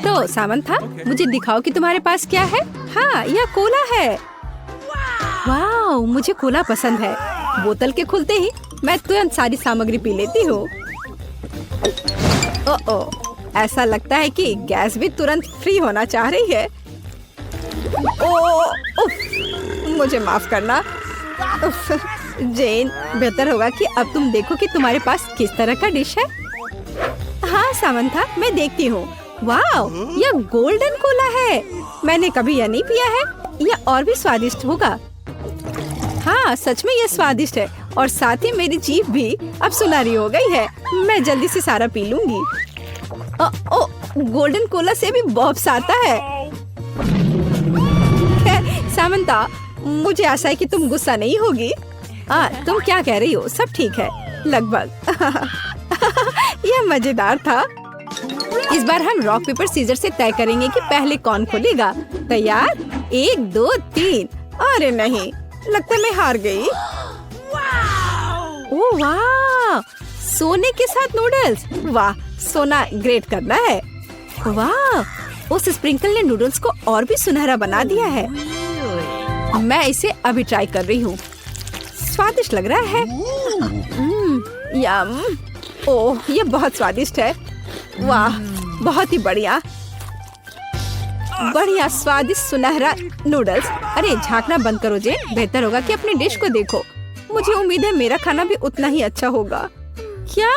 तो सामंथा, मुझे दिखाओ कि तुम्हारे पास क्या है। हाँ, यह कोला है। वाह, मुझे कोला पसंद है। बोतल के खुलते ही मैं तुरंत सारी सामग्री पी लेती हूँ। ओह, ऐसा लगता है कि गैस भी तुरंत फ्री होना चाह रही है। मुझे माफ करना। जेन, बेहतर होगा कि अब तुम देखो कि तुम्हारे पास किस तरह का डिश है। हाँ सामंथा, मैं देखती हूँ। वाह, यह गोल्डन कोला है। मैंने कभी यह नहीं पिया है। यह और भी स्वादिष्ट होगा। हाँ, सच में यह स्वादिष्ट है और साथ ही मेरी जीभ भी अब सुनहरी हो गई है। मैं जल्दी से सारा पी लूंगी। गोल्डन कोला से भी बॉब्स आता है। सामंता, मुझे आशा है कि तुम गुस्सा नहीं होगी। तुम क्या कह रही हो? सब ठीक है लगभग। यह मजेदार था। इस बार हम रॉक पेपर सीजर से तय करेंगे कि पहले कौन खोलेगा। तैयार? 1 2 3। अरे नहीं, लगता है मैं हार गई। ओह वाह, सोने के साथ नूडल्स। वाह, सोना ग्रेट करना है। वाह, उस स्प्रिंकल ने नूडल्स को और भी सुनहरा बना दिया है। मैं इसे अभी ट्राई कर रही हूँ। स्वादिष्ट लग रहा है। यम। ओह, ये बहुत स्वादिष्ट है। वाह, बहुत ही बढ़िया बढ़िया स्वादिष्ट सुनहरा नूडल्स। अरे झांकना बंद करो जे, बेहतर होगा कि अपनी डिश को देखो। मुझे उम्मीद है मेरा खाना भी उतना ही अच्छा होगा। क्या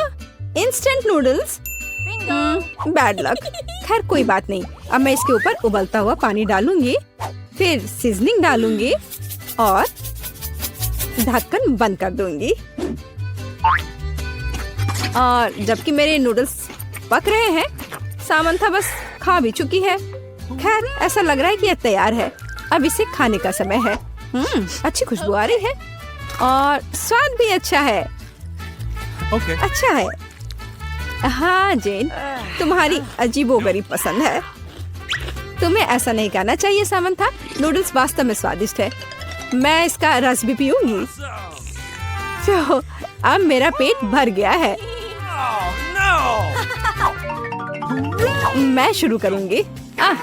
इंस्टेंट नूडल्स? Bad luck. खैर कोई बात नहीं। अब मैं इसके ऊपर उबलता हुआ पानी डालूंगी, फिर सीजनिंग डालूंगी और ढक्कन बंद कर दूंगी। और जबकि मेरे नूडल्स पक रहे हैं, सामंथा बस खा भी चुकी है। खैर, ऐसा लग रहा है कि यह तैयार है। अब इसे खाने का समय है। अच्छी खुशबू आ रही है और स्वाद भी अच्छा है। अच्छा है। हाँ जेन, तुम्हारी अजीबोगरीब पसंद है। तुम्हें ऐसा नहीं कहना चाहिए सामंथा। नूडल्स वास्तव में स्वादिष्ट है। मैं इसका रस भी पीऊंगी। तो अब मेरा पेट भर गया है। मैं शुरू करूंगी।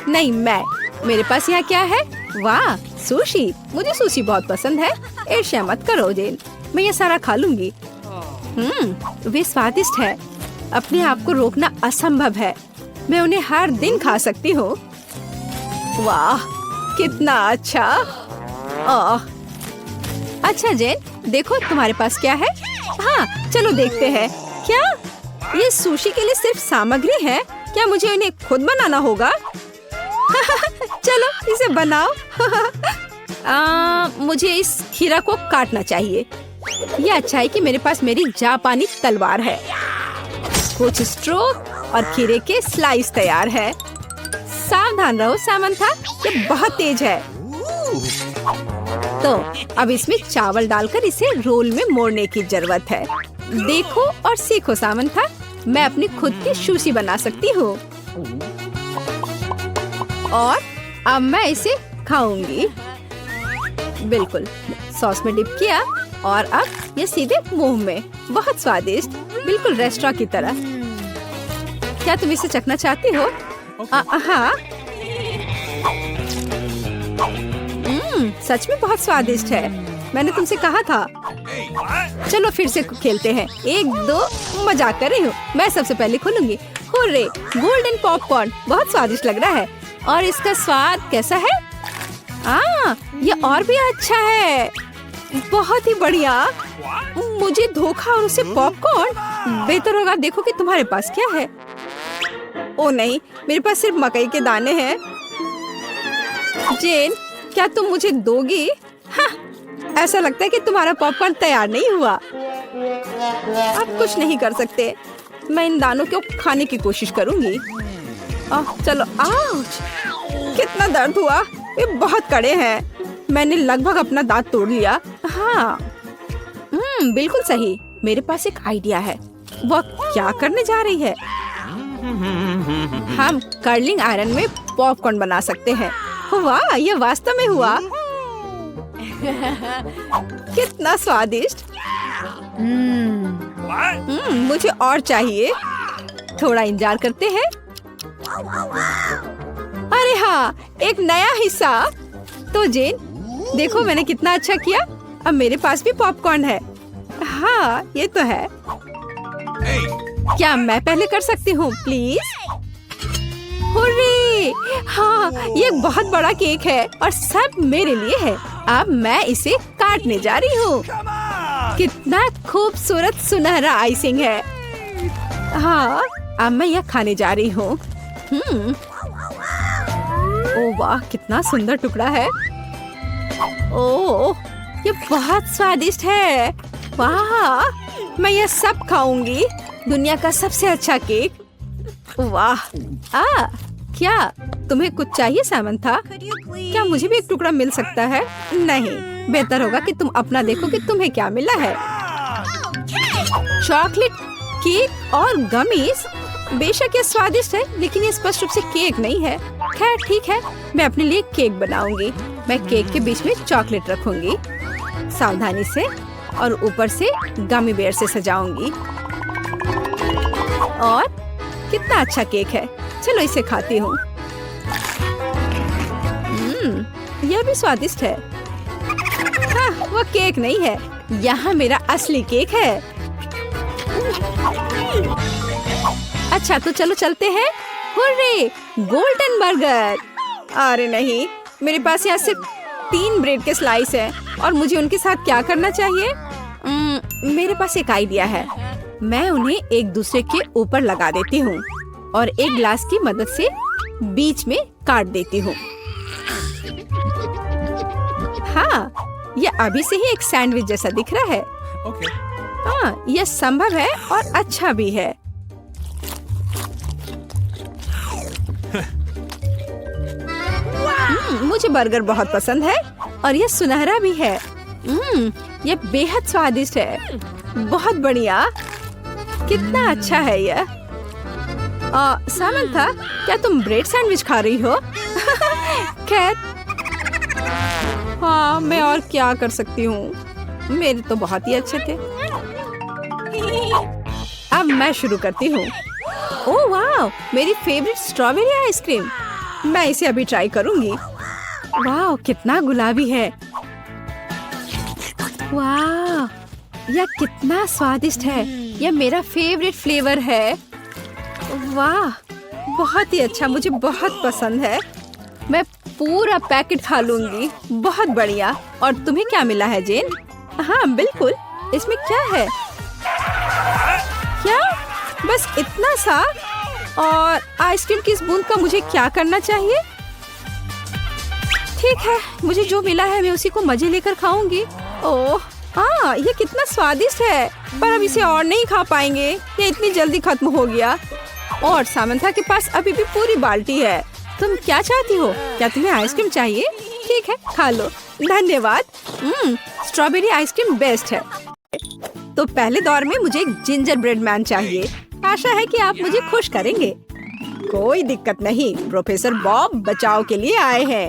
नहीं, मेरे पास यहाँ क्या है? वाह, सुशी। मुझे सुशी बहुत पसंद है। ईर्ष्या मत करो जेन, मैं ये सारा खा लूंगी। वे स्वादिष्ट है। अपने आप को रोकना असंभव है। मैं उन्हें हर दिन खा सकती हूँ। वाह, कितना अच्छा। अच्छा जेन, देखो तुम्हारे पास क्या है। हाँ, चलो देखते हैं। क्या ये सुशी के लिए सिर्फ सामग्री है? क्या मुझे इन्हें खुद बनाना होगा? चलो इसे बनाओ। मुझे इस खीरा को काटना चाहिए। ये अच्छा है कि मेरे पास मेरी जापानी तलवार है। कुछ स्ट्रोक और खीरे के स्लाइस तैयार है। सावधान रहो सामंथा, ये बहुत तेज है। तो अब इसमें चावल डालकर इसे रोल में मोड़ने की जरूरत है। देखो और सीखो सामंथा, मैं अपनी खुद की सुशी बना सकती हूँ। और अब मैं इसे खाऊंगी। बिल्कुल, सॉस में डिप किया और अब ये सीधे मुंह में। बहुत स्वादिष्ट, बिल्कुल रेस्टोरेंट की तरह। क्या तुम इसे चखना चाहती हो? हाँ। सच में बहुत स्वादिष्ट है। मैंने तुमसे कहा था। चलो फिर से खेलते हैं। 1 2। मजाक कर रही हूँ। मैं सबसे पहले खोलूंगी। हुर्रे, गोल्डन पॉपकॉर्न बहुत स्वादिष्ट लग रहा है। और इसका स्वाद कैसा है? ये और भी अच्छा है। बहुत ही बढ़िया। मुझे धोखा और उसे पॉपकॉर्न। बेहतर होगा देखो कि तुम्हारे पास क्या है। ओ नहीं, मेरे पास सिर्फ मकई के दाने हैं। जेन, क्या तुम मुझे दोगी? हाँ, ऐसा लगता है कि तुम्हारा पॉपकॉर्न तैयार नहीं हुआ। अब कुछ नहीं कर सकते। मैं इन दानों को खाने की कोशिश करूंगी। चलो। आउच! कितना दर्द हुआ। ये बहुत कड़े हैं। मैंने लगभग अपना दांत तोड़ लिया। हाँ, बिल्कुल सही। मेरे पास एक आइडिया है। वह क्या करने जा रही है? हम कर्लिंग आयरन में पॉपकॉर्न बना सकते हैं। वाह, ये वास्तव में हुआ। कितना स्वादिष्ट। मुझे और चाहिए। थोड़ा इंतजार करते हैं। अरे हाँ, एक नया हिस्सा। तो जेन, देखो मैंने कितना अच्छा किया। अब मेरे पास भी पॉपकॉर्न है। हाँ, ये तो है। क्या मैं पहले कर सकती हूँ प्लीज? हुर्रे! हाँ, ये एक बहुत बड़ा केक है और सब मेरे लिए है। अब मैं इसे काटने जा रही हूँ। कितना खूबसूरत सुनहरा आइसिंग है। हाँ, अब मैं यह खाने जा रही हूँ। ओह वाह, कितना सुंदर टुकड़ा है। ओह, ये बहुत स्वादिष्ट है। वाह, मैं यह सब खाऊंगी। दुनिया का सबसे अच्छा केक। वाह! क्या तुम्हें कुछ चाहिए सामंथा? क्या मुझे भी एक टुकड़ा मिल सकता है? नहीं, बेहतर होगा कि तुम अपना देखो कि तुम्हें क्या मिला है। चॉकलेट केक और गमीज। बेशक ये स्वादिष्ट है, लेकिन ये स्पष्ट रूप से केक नहीं है। खैर ठीक है, मैं अपने लिए केक बनाऊंगी। मैं केक के बीच में चॉकलेट रखूंगी सावधानी से और ऊपर से गमी बेयर से सजाऊंगी। और कितना अच्छा केक है। चलो इसे खाती हूँ। यह भी स्वादिष्ट है। हाँ, वो केक नहीं है, यहाँ मेरा असली केक है। अच्छा तो चलो चलते हैं। हुर्रे! Golden burger. अरे नहीं, मेरे पास यहाँ सिर्फ 3 ब्रेड के स्लाइस हैं और मुझे उनके साथ क्या करना चाहिए? मेरे पास एक आइडिया है। मैं उन्हें एक दूसरे के ऊपर लगा देती हूँ और एक ग्लास की मदद से बीच में काट देती हूँ। हाँ, यह अभी से ही एक सैंडविच जैसा दिख रहा है। हाँ, यह संभव है और अच्छा भी है। मुझे बर्गर बहुत पसंद है और यह सुनहरा भी है। यह बेहद स्वादिष्ट है। बहुत बढ़िया, कितना अच्छा है यह। सामंथा, क्या तुम ब्रेड सैंडविच खा रही हो? खैर, हाँ, मैं और क्या कर सकती हूँ। मेरे तो बहुत ही अच्छे थे। अब मैं शुरू करती हूँ। ओह वाह, मेरी फेवरेट स्ट्रॉबेरी आइसक्रीम। मैं इसे अभी ट्राई करूंगी। वाह, कितना गुलाबी है। वाह, यह कितना स्वादिष्ट है। यह मेरा फेवरेट फ्लेवर है। वाह, बहुत ही अच्छा, मुझे बहुत पसंद है। मैं पूरा पैकेट खा लूंगी। बहुत बढ़िया। और तुम्हें क्या मिला है जेन? हाँ बिल्कुल, इसमें क्या है? क्या? बस इतना सा? और आइसक्रीम की इस बूंद का मुझे क्या करना चाहिए? ठीक है, मुझे जो मिला है मैं उसी को मजे लेकर खाऊंगी। ओह हाँ, ये कितना स्वादिष्ट है, पर अब इसे और नहीं खा पाएंगे। ये इतनी जल्दी खत्म हो गया। और सामंथा के पास अभी भी पूरी बाल्टी है। तुम क्या चाहती हो? क्या तुम्हें आइसक्रीम चाहिए? ठीक है, खा लो। धन्यवाद। स्ट्रॉबेरी आइसक्रीम बेस्ट है। तो पहले दौर में मुझे एक जिंजर ब्रेड मैन चाहिए। आशा है कि आप मुझे खुश करेंगे। कोई दिक्कत नहीं, प्रोफेसर बॉब बचाव के लिए आए हैं।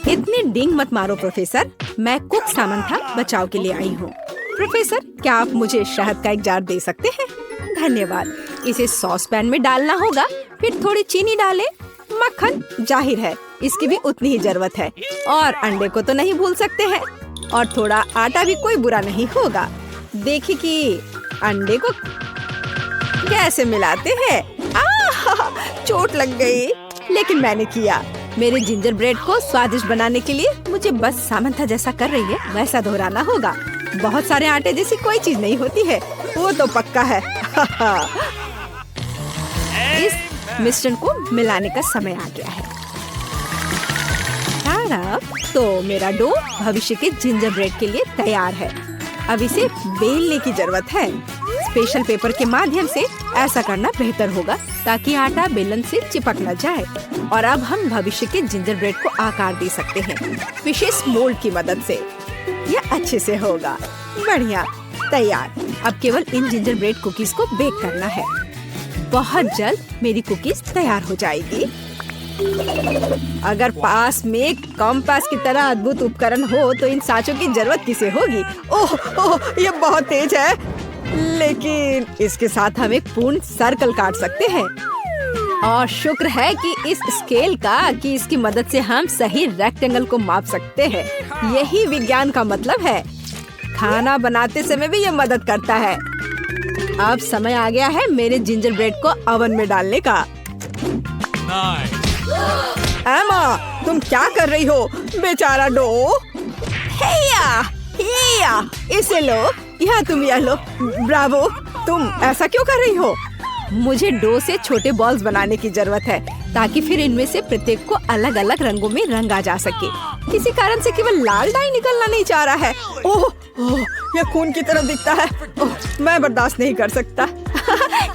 इतनी डिंग मत मारो प्रोफेसर, मैं कुक सामंथा बचाव के लिए आई हूँ। प्रोफेसर, क्या आप मुझे शहद का एक जार दे सकते हैं? धन्यवाद। इसे सॉस पैन में डालना होगा, फिर थोड़ी चीनी डालें। मक्खन, जाहिर है इसकी भी उतनी ही जरूरत है। और अंडे को तो नहीं भूल सकते हैं। और थोड़ा आटा भी कोई बुरा नहीं होगा। देखिए कि अंडे को कैसे मिलाते हैं। चोट लग गई, लेकिन मैंने किया। मेरे जिंजर ब्रेड को स्वादिष्ट बनाने के लिए मुझे बस सामंथा जैसा कर रही है वैसा दोहराना होगा। बहुत सारे आटे जैसी कोई चीज नहीं होती है, वो तो पक्का है। इस मिश्रण को मिलाने का समय आ गया है। तो मेरा डो भविष्य के जिंजर ब्रेड के लिए तैयार है। अब इसे बेलने की जरूरत है। स्पेशल पेपर के माध्यम से ऐसा करना बेहतर होगा ताकि आटा बेलन से चिपक न जाए। और अब हम भविष्य के जिंजर ब्रेड को आकार दे सकते हैं विशेष मोल्ड की मदद से। यह अच्छे से होगा। बढ़िया, तैयार। अब केवल इन जिंजर ब्रेड कुकीज को बेक करना है। बहुत जल्द मेरी कुकीज तैयार हो जाएगी। अगर पास में कंपास की तरह अद्भुत उपकरण हो तो इन सांचों की जरूरत किसे होगी? ओह ओह, ये बहुत तेज है, लेकिन इसके साथ हम एक पूर्ण सर्कल काट सकते हैं। और शुक्र है कि इस स्केल का कि इसकी मदद से हम सही रेक्टेंगल को माप सकते हैं। यही विज्ञान का मतलब है। खाना बनाते समय भी ये मदद करता है। अब समय आ गया है मेरे जिंजर ब्रेड को ओवन में डालने का। एमा, तुम क्या कर रही हो? बेचारा डो। हेया, इसे लो। यह लो। ब्रावो, तुम ऐसा क्यों कर रही हो? मुझे डो से छोटे बॉल्स बनाने की जरूरत है ताकि फिर इनमें से प्रत्येक को अलग अलग रंगों में रंगा जा सके। किसी कारण से केवल लाल डाई निकलना नहीं चाह रहा है। ओह, यह खून की तरह दिखता है। ओह, मैं बर्दाश्त नहीं कर सकता।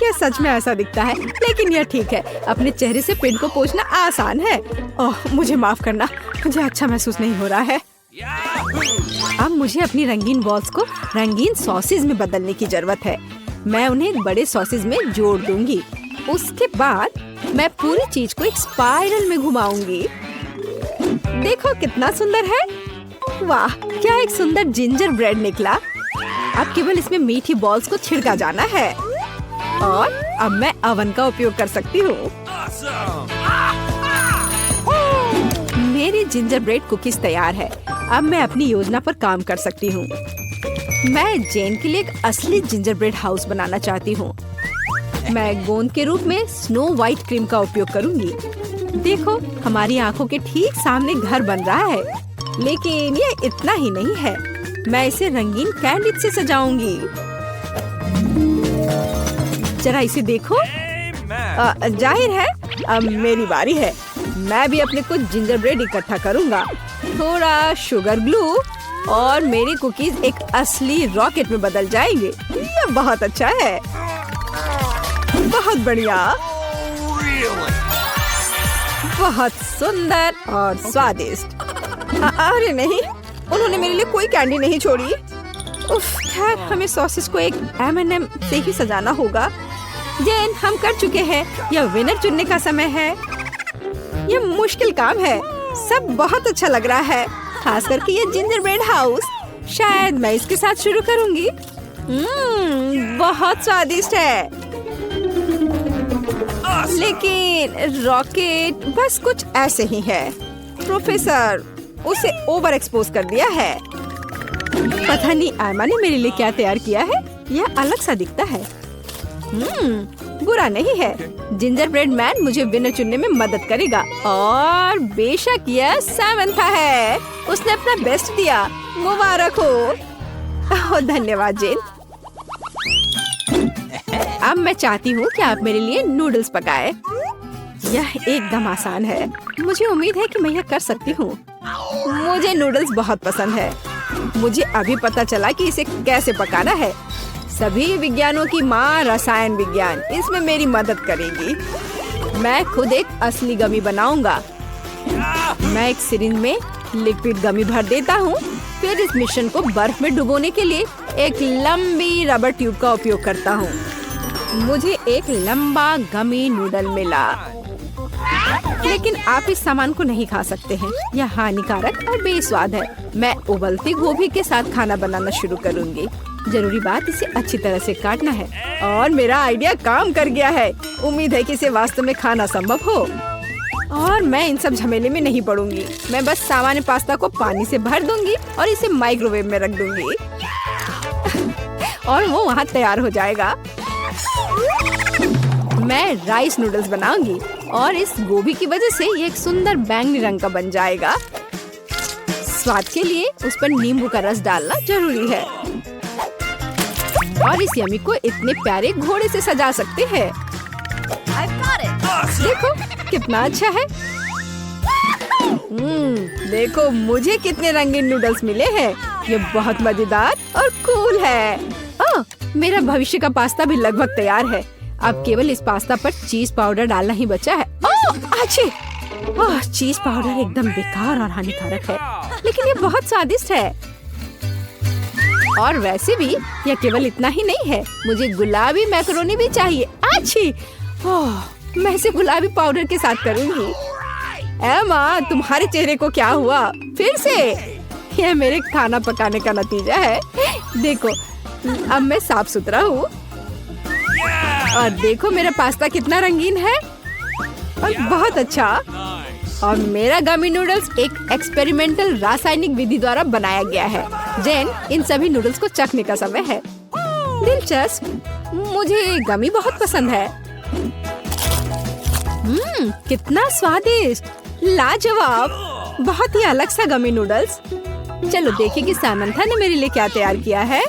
यह सच में ऐसा दिखता है, लेकिन यह ठीक है। अपने चेहरे से पेंट को पोंछना आसान है। ओह, मुझे माफ करना, मुझे अच्छा महसूस नहीं हो रहा है। अब मुझे अपनी रंगीन बॉल्स को रंगीन सॉसेज में बदलने की जरूरत है। मैं उन्हें एक बड़े सॉसेज में जोड़ दूंगी। उसके बाद मैं पूरी चीज को एक स्पाइरल में घुमाऊंगी। देखो कितना सुंदर है। वाह, क्या एक सुंदर जिंजर ब्रेड निकला। अब केवल इसमें मीठी बॉल्स को छिड़का जाना है और अब मैं ओवन का उपयोग कर सकती हूँ। मेरी जिंजर ब्रेड कुकीज तैयार है। अब मैं अपनी योजना पर काम कर सकती हूँ। मैं जेन के लिए एक असली जिंजर ब्रेड हाउस बनाना चाहती हूँ। मैं गोंद के रूप में स्नो व्हाइट क्रीम का उपयोग करूँगी। देखो, हमारी आँखों के ठीक सामने घर बन रहा है। लेकिन ये इतना ही नहीं है। मैं इसे रंगीन कैंडी से सजाऊंगी। जरा इसे देखो। जाहिर है अब मेरी बारी है। मैं भी अपने कुछ जिंजर ब्रेड इकट्ठा करूँगा, थोड़ा शुगर ग्लू और मेरी कुकीज एक असली रॉकेट में बदल जाएंगे। ये बहुत अच्छा है। बहुत बढ़िया, बहुत सुंदर और स्वादिष्ट। अरे नहीं, उन्होंने मेरे लिए कोई कैंडी नहीं छोड़ी। उफ, खैर हमें सॉसेस को एक M&M से ही सजाना होगा। जेन, हम कर चुके हैं। यह विनर चुनने का समय है। यह मुश्किल काम है। सब बहुत अच्छा लग रहा है, खास करके ये जिंजर ब्रेड हाउस। शायद मैं इसके साथ शुरू करूंगी। बहुत स्वादिष्ट है। लेकिन रॉकेट बस कुछ ऐसे ही है। प्रोफेसर उसे ओवर एक्सपोज कर दिया है। पता नहीं आयमा ने मेरे लिए क्या तैयार किया है। यह अलग सा दिखता है। बुरा नहीं है। जिंजर ब्रेड मैन मुझे विनर चुनने में मदद करेगा। और बेशक यह सामंथा है। उसने अपना बेस्ट दिया। मुबारक हो। धन्यवाद जेन। अब मैं चाहती हूँ कि आप मेरे लिए नूडल्स पकाए। यह एकदम आसान है। मुझे उम्मीद है कि मैं यह कर सकती हूँ। मुझे नूडल्स बहुत पसंद है। मुझे अभी पता चला कि इसे कैसे पकाना है। सभी विज्ञानों की माँ रसायन विज्ञान इसमें मेरी मदद करेगी। मैं खुद एक असली गमी बनाऊंगा। मैं एक सिरिंज में लिक्विड गमी भर देता हूँ। फिर इस मिश्रण को बर्फ में डुबोने के लिए एक लंबी रबर ट्यूब का उपयोग करता हूँ। मुझे एक लंबा गमी नूडल मिला। लेकिन आप इस सामान को नहीं खा सकते हैं। यह हानिकारक और बेस्वाद है। मैं उबलती गोभी के साथ खाना बनाना शुरू करूंगी। जरूरी बात इसे अच्छी तरह से काटना है। और मेरा आइडिया काम कर गया है। उम्मीद है कि इसे वास्तव में खाना संभव हो। और मैं इन सब झमेले में नहीं पड़ूंगी। मैं बस सामान्य पास्ता को पानी से भर दूंगी और इसे माइक्रोवेव में रख दूंगी। और वो वहाँ तैयार हो जाएगा। मैं राइस नूडल्स बनाऊंगी और इस गोभी की वजह से ये एक सुंदर बैंगनी रंग का बन जाएगा। स्वाद के लिए उस पर नींबू का रस डालना जरूरी है। और इस यमी को इतने प्यारे घोड़े से सजा सकते हैं। देखो कितना अच्छा है। देखो मुझे कितने रंगीन नूडल्स मिले हैं। ये बहुत मजेदार और कूल है। मेरा भविष्य का पास्ता भी लगभग तैयार है। अब केवल इस पास्ता पर चीज पाउडर डालना ही बचा है। चीज पाउडर एकदम बेकार और हानिकारक है, लेकिन ये बहुत स्वादिष्ट है। और वैसे भी यह केवल इतना ही नहीं है। मुझे गुलाबी मैकरोनी भी चाहिए। मैं इसे गुलाबी पाउडर के साथ करूंगी। एमा, तुम्हारे चेहरे को क्या हुआ? फिर से यह मेरे खाना पकाने का नतीजा है। देखो अब मैं साफ सुथरा हूँ। और देखो मेरा पास्ता कितना रंगीन है। और बहुत अच्छा। और मेरा गमी नूडल्स एक एक्सपेरिमेंटल रासायनिक विधि द्वारा बनाया गया है। जेन, इन सभी नूडल्स को चखने का समय है। दिलचस्प, मुझे गमी बहुत पसंद है। कितना स्वादिष्ट, लाजवाब, बहुत ही अलग सा गमी नूडल्स। चलो देखिए कि सामंथा ने मेरे लिए क्या तैयार किया है।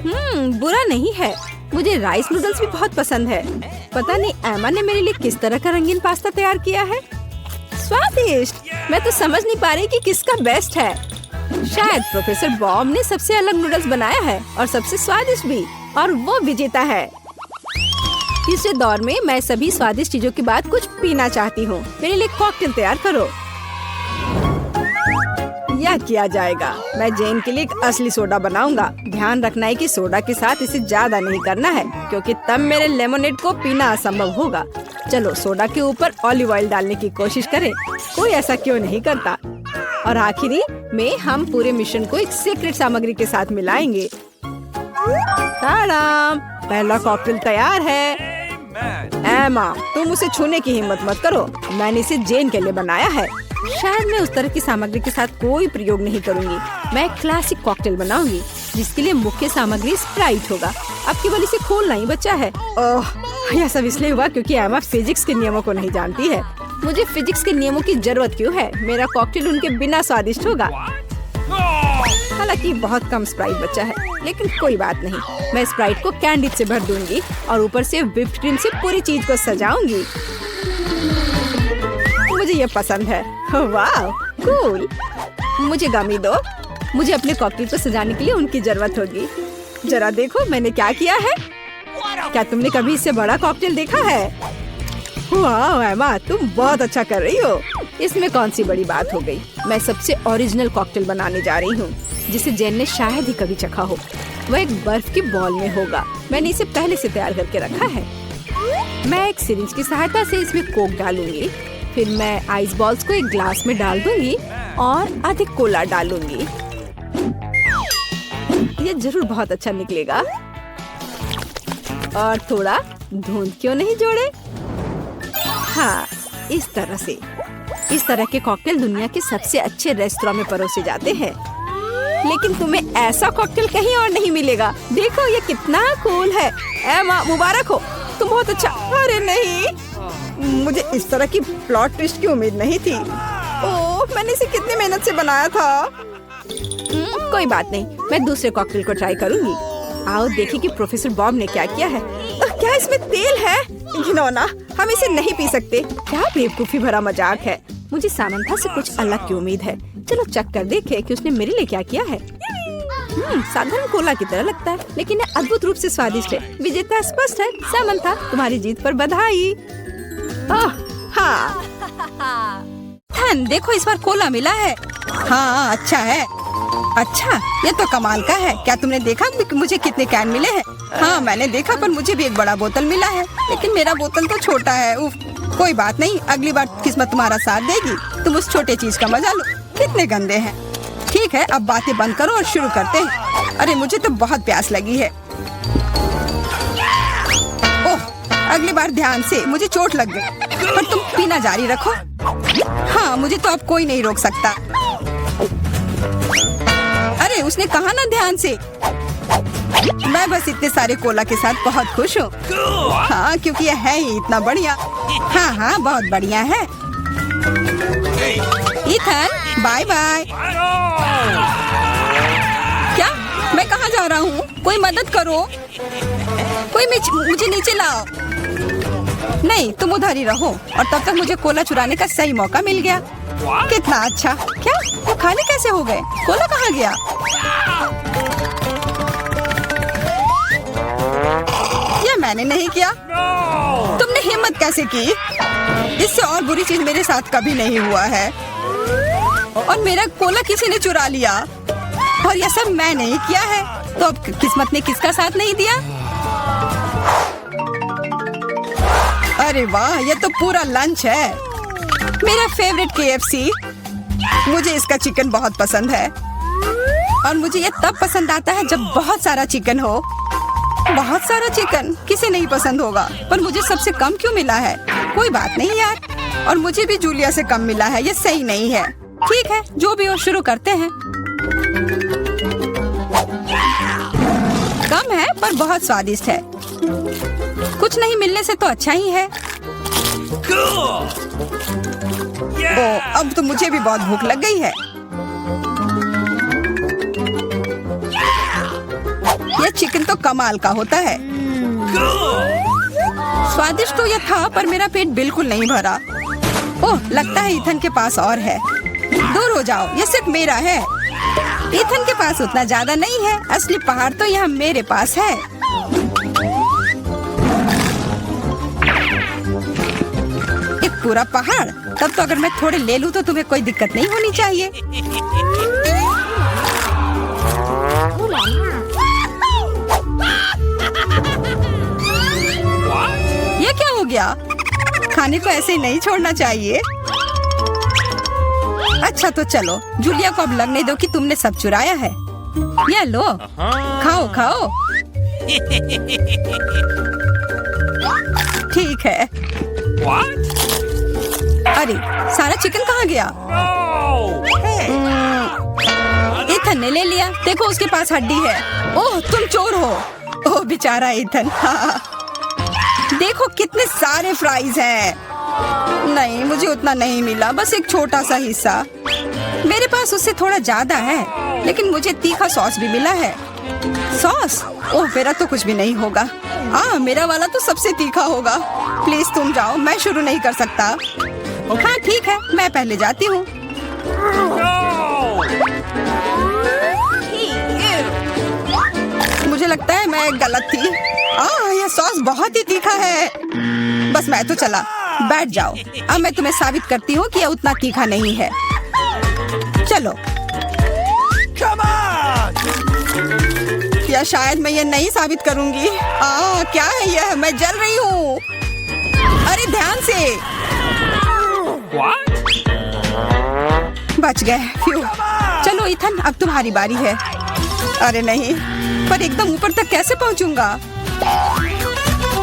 बुरा नहीं है, मुझे राइस नूडल्स भी बहुत पसंद है। पता नहीं एमा ने मेरे लिए किस तरह का रंगीन पास्ता तैयार किया है। स्वादिष्ट, मैं तो समझ नहीं पा रही कि किसका बेस्ट है। शायद प्रोफेसर बॉब ने सबसे अलग नूडल्स बनाया है और सबसे स्वादिष्ट भी, और वो विजेता है। तीसरे दौर में मैं सभी स्वादिष्ट चीजों के बाद कुछ पीना चाहती हूँ। मेरे लिए कॉकटेल तैयार करो। यह किया जाएगा। मैं जेन के लिए एक असली सोडा बनाऊंगा। ध्यान रखना है कि सोडा के साथ इसे ज्यादा नहीं करना है, क्योंकि तब मेरे लेमोनेड को पीना असंभव होगा। चलो सोडा के ऊपर ऑलिव ऑयल डालने की कोशिश करें। कोई ऐसा क्यों नहीं करता। और आखिरी में हम पूरे मिश्रण को एक सीक्रेट सामग्री के साथ मिलाएंगे। ताड़ाम, पहला कॉकटेल तैयार है। एमा, तुम उसे छूने की हिम्मत मत करो। मैंने इसे जेन के लिए बनाया है। शायद मैं उस तरह की सामग्री के साथ कोई प्रयोग नहीं करूंगी। मैं एक क्लासिक कॉकटेल बनाऊंगी, जिसके लिए मुख्य सामग्री स्प्राइट होगा। अब केवल इसे खोलना ही बचा है। ओह, यह सब इसलिए हुआ क्योंकि एमा फिजिक्स के नियमों को नहीं जानती है। मुझे फिजिक्स के नियमों की जरूरत क्यों है। मेरा कॉकटेल उनके बिना स्वादिष्ट होगा। हालांकि बहुत कम स्प्राइट बचा है, लेकिन कोई बात नहीं। मैं स्प्राइट को कैंडी से भर दूंगी और ऊपर से व्हिप्ड क्रीम से पूरी चीज को सजाऊंगी। मुझे ये पसंद है। वाह, कूल। मुझे गमी दो। मुझे अपने कॉकटेल को सजाने के लिए उनकी जरूरत होगी। जरा देखो मैंने क्या किया है। क्या तुमने कभी इससे बड़ा कॉकटेल देखा है? वाह एमा, तुम बहुत अच्छा कर रही हो। इसमें कौन सी बड़ी बात हो गई। मैं सबसे ओरिजिनल कॉकटेल बनाने जा रही हूँ, जिसे जेन ने शायद ही कभी चखा हो। वह एक बर्फ की बॉल में होगा। मैंने इसे पहले से तैयार करके रखा है। मैं एक सिरिंज की सहायता से इसमें कोक डालूंगी। फिर मैं आइस बॉल्स को एक ग्लास में डाल दूंगी और अधिक कोला डालूंगी। ये जरूर बहुत अच्छा निकलेगा। और थोड़ा धुंध क्यों नहीं जोड़े। हाँ, इस तरह से। इस तरह के कॉकटेल दुनिया के सबसे अच्छे रेस्तरां में परोसे जाते हैं, लेकिन तुम्हें ऐसा कॉकटेल कहीं और नहीं मिलेगा। देखो ये कितना कूल है। एमा, मुबारक हो, तुम बहुत अच्छा। अरे नहीं, मुझे इस तरह की प्लॉट ट्विस्ट की उम्मीद नहीं थी। ओह, मैंने इसे कितनी मेहनत से बनाया था। कोई बात नहीं, मैं दूसरे कॉकटेल को ट्राई करूंगी। आओ देखें कि प्रोफेसर बॉब ने क्या किया है। क्या इसमें तेल है? घिनौना, हम इसे नहीं पी सकते। क्या बेवकूफी भरा मजाक है। मुझे सामंथा से कुछ अलग की उम्मीद है। चलो चेक कर देखें कि उसने मेरे लिए क्या किया है। साधारण कोला की तरह लगता है, लेकिन यह अद्भुत रूप से स्वादिष्ट है। विजेता स्पष्ट है। सामंथा, तुम्हारी जीत पर बधाई। हाँ, देखो इस बार कोला मिला है। हाँ, अच्छा है। अच्छा, ये तो कमाल का है। क्या तुमने देखा कि मुझे कितने कैन मिले हैं? हाँ, मैंने देखा, पर मुझे भी एक बड़ा बोतल मिला है, लेकिन मेरा बोतल तो छोटा है। उफ, कोई बात नहीं, अगली बार किस्मत तुम्हारा साथ देगी। तुम उस छोटे चीज का मजा लो। कितने गंदे हैं। ठीक है, अब बातें बंद करो और शुरू करते हैं। अरे मुझे तो बहुत प्यास लगी है। ओह, अगली बार ध्यान से, मुझे चोट लग गई। पर तुम पीना जारी रखो। हाँ, मुझे तो अब कोई नहीं रोक सकता। अरे उसने कहा ना ध्यान से। मैं बस इतने सारे कोला के साथ बहुत खुश हूँ। हाँ, क्योंकि यह है ही इतना बढ़िया। हाँ हाँ, बहुत बढ़िया है। Ethan, bye bye. क्या? मैं कहाँ जा रहा हूँ? कोई मदद करो। कोई मुझे नीचे लाओ। नहीं, तुम उधर ही रहो। और तब तक मुझे कोला चुराने का सही मौका मिल गया। कितना अच्छा। क्या वो खाली कैसे हो गए? कोला कहाँ गया? ये मैंने नहीं किया। तुमने हिम्मत कैसे की? इससे और बुरी चीज मेरे साथ कभी नहीं हुआ है। और मेरा कोला किसी ने चुरा लिया, और यह सब मैं नहीं किया है। तो अब किस्मत ने किसका साथ नहीं दिया? अरे वाह, ये तो पूरा लंच है। मेरा फेवरेट KFC। मुझे इसका चिकन बहुत पसंद है, और मुझे ये तब पसंद आता है जब बहुत सारा चिकन हो। बहुत सारा चिकन किसे नहीं पसंद होगा, पर मुझे सबसे कम क्यों मिला है? कोई बात नहीं यार, और मुझे भी जूलिया से कम मिला है, ये सही नहीं है। ठीक है, जो भी हो शुरू करते हैं। कम है पर बहुत स्वादिष्ट है। कुछ नहीं मिलने से तो अच्छा ही है। ओह, अब तो मुझे भी बहुत भूख लग गई है। यह चिकन तो कमाल का होता है। स्वादिष्ट तो यह था, पर मेरा पेट बिल्कुल नहीं भरा। ओह, लगता है इथन के पास और है। दूर हो जाओ, ये सिर्फ मेरा है। इथन के पास उतना ज्यादा नहीं है। असली पहाड़ तो यहाँ मेरे पास है। एक पूरा पहाड़? तब तो अगर मैं थोड़े ले लूं तो तुम्हें कोई दिक्कत नहीं होनी चाहिए। ये क्या हो गया? खाने को ऐसे ही नहीं छोड़ना चाहिए। अच्छा तो चलो, जूलिया को अब लगने दो कि तुमने सब चुराया है। ये लो, खाओ खाओ। ठीक है। अरे, सारा चिकन कहाँ गया? इथन ने ले लिया। देखो उसके पास हड्डी है। ओह, तुम चोर हो। ओह बेचारा इथन। हाँ। देखो कितने सारे फ्राइज हैं। नहीं, मुझे उतना नहीं मिला, बस एक छोटा सा हिस्सा। मेरे पास उससे थोड़ा ज्यादा है, लेकिन मुझे तीखा सॉस भी मिला है। सॉस? ओह, मेरा तो कुछ भी नहीं होगा। हाँ, मेरा वाला तो सबसे तीखा होगा। प्लीज तुम जाओ, मैं शुरू नहीं कर सकता। हाँ ठीक है, मैं पहले जाती हूँ। मुझे लगता है मैं गलत थी। यह सॉस बहुत ही तीखा है। बस मैं तो चला। बैठ जाओ, अब मैं तुम्हें साबित करती हूँ कि यह उतना तीखा नहीं है। चलो। या शायद मैं ये नहीं साबित करूंगी। क्या है यह? मैं जल रही हूँ। अरे ध्यान से। बच गए। चलो इथन, अब तुम्हारी बारी है। अरे नहीं, पर एकदम ऊपर तक कैसे पहुंचूंगा?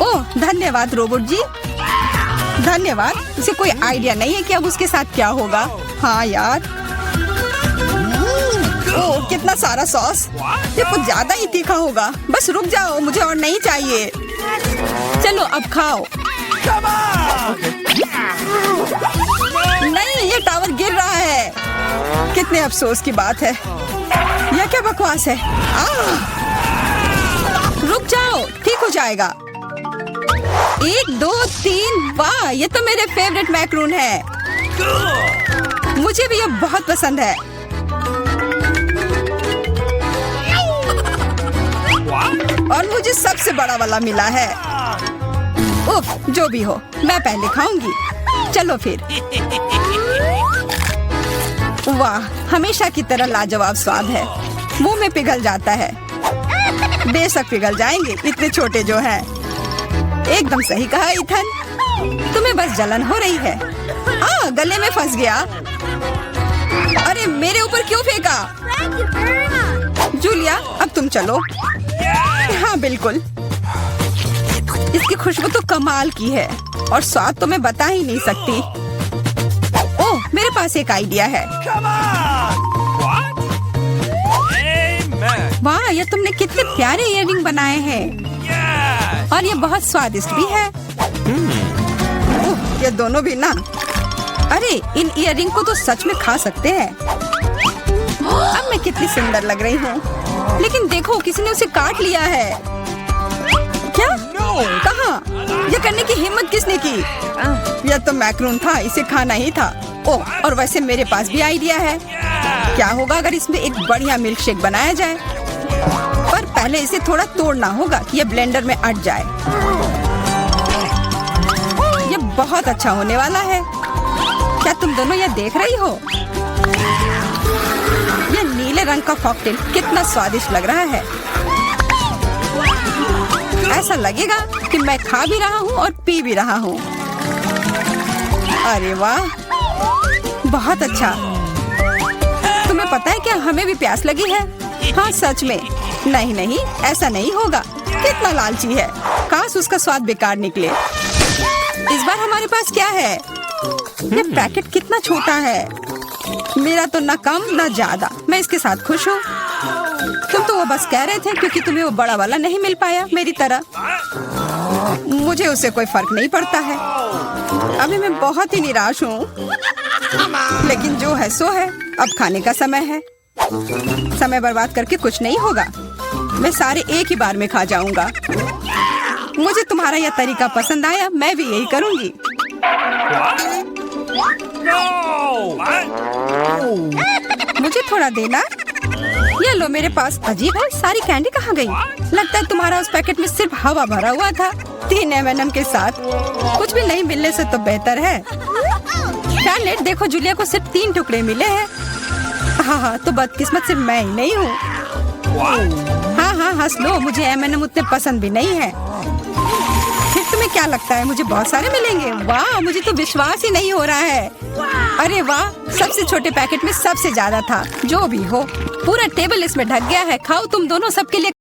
ओह, धन्यवाद रोबोट जी। धन्यवाद। उसे कोई आइडिया नहीं है कि अब उसके साथ क्या होगा। हाँ यार। ओह, कितना सारा सॉस। ये कुछ ज्यादा ही तीखा होगा। बस रुक जाओ, मुझे और नहीं चाहिए। चलो अब खाओ। नहीं, ये टावर गिर रहा है। कितने अफसोस की बात है। यह क्या बकवास है? रुक जाओ, ठीक हो जाएगा। 1 2 3। वाह, ये तो मेरे फेवरेट मैक्रून है। मुझे भी ये बहुत पसंद है। और मुझे सबसे बड़ा वाला मिला है। उफ, जो भी हो, मैं पहले खाऊंगी। चलो फिर। वाह, हमेशा की तरह लाजवाब स्वाद है। मुंह में पिघल जाता है। बेशक पिघल जाएंगे, इतने छोटे जो हैं। एकदम सही कहा इथन। तुम्हें बस जलन हो रही है। गले में फंस गया। अरे मेरे ऊपर क्यों फेंका? जूलिया, अब तुम चलो। हाँ बिल्कुल। इसकी खुशबू तो कमाल की है, और स्वाद तो मैं बता ही नहीं सकती। ओह, मेरे पास एक आइडिया है। वाह, ये तुमने कितने प्यारे इयररिंग बनाए हैं। और ये बहुत स्वादिष्ट भी है। ये दोनों भी ना। अरे, इन इयररिंग को तो सच में खा सकते हैं। अब मैं कितनी सुंदर लग रही हूँ। लेकिन देखो, किसी ने उसे काट लिया है। क्या? कहाँ? ये करने की हिम्मत किसने की? यह तो मैक्रून था, इसे खाना ही था। ओह, और वैसे मेरे पास भी आइडिया है। क्या होगा अगर इसमें एक बढ़िया मिल्क शेक बनाया जाए? पर पहले इसे थोड़ा तोड़ना होगा कि ये ब्लेंडर में अट जाए। ये बहुत अच्छा होने वाला है। क्या तुम दोनों ये देख रही हो? ये नीले रंग का कॉकटेल कितना स्वादिष्ट लग रहा है। ऐसा लगेगा कि मैं खा भी रहा हूँ और पी भी रहा हूँ। अरे वाह, बहुत अच्छा। तुम्हें पता है क्या, हमें भी प्यास लगी है। हाँ सच में। नहीं नहीं, ऐसा नहीं होगा। कितना लालची है। काश उसका स्वाद बेकार निकले। इस बार हमारे पास क्या है? ये पैकेट कितना छोटा है। मेरा तो न कम न ज्यादा। मैं इसके साथ खुश हूँ। तुम तो वो बस कह रहे थे क्योंकि तुम्हें वो बड़ा वाला नहीं मिल पाया मेरी तरह। मुझे उससे कोई फर्क नहीं पड़ता है। अभी मैं बहुत ही निराश हूँ, लेकिन जो है सो है। अब खाने का समय है। समय बर्बाद करके कुछ नहीं होगा। मैं सारे एक ही बार में खा जाऊंगा। मुझे तुम्हारा यह तरीका पसंद आया। मैं भी यही करूंगी। मुझे थोड़ा देना। ये लो मेरे पास। अजीब है, सारी कैंडी कहाँ गई? लगता है तुम्हारा उस पैकेट में सिर्फ हवा भरा हुआ था। 3 M&M के साथ कुछ भी नहीं मिलने से तो बेहतर है। चार्लेट, देखो जूलिया को सिर्फ 3 टुकड़े मिले हैं। हाँ, तो बदकिस्मत सिर्फ मैं ही नहीं हूँ। हाँ, हंस लो। मुझे M&M उतने पसंद भी नहीं है। फिर तुम्हें क्या लगता है मुझे बहुत सारे मिलेंगे? वाह, मुझे तो विश्वास ही नहीं हो रहा है। अरे वाह, सबसे छोटे पैकेट में सबसे ज्यादा था। जो भी हो, पूरा टेबल इसमें ढक गया है। खाओ तुम दोनों, सबके लिए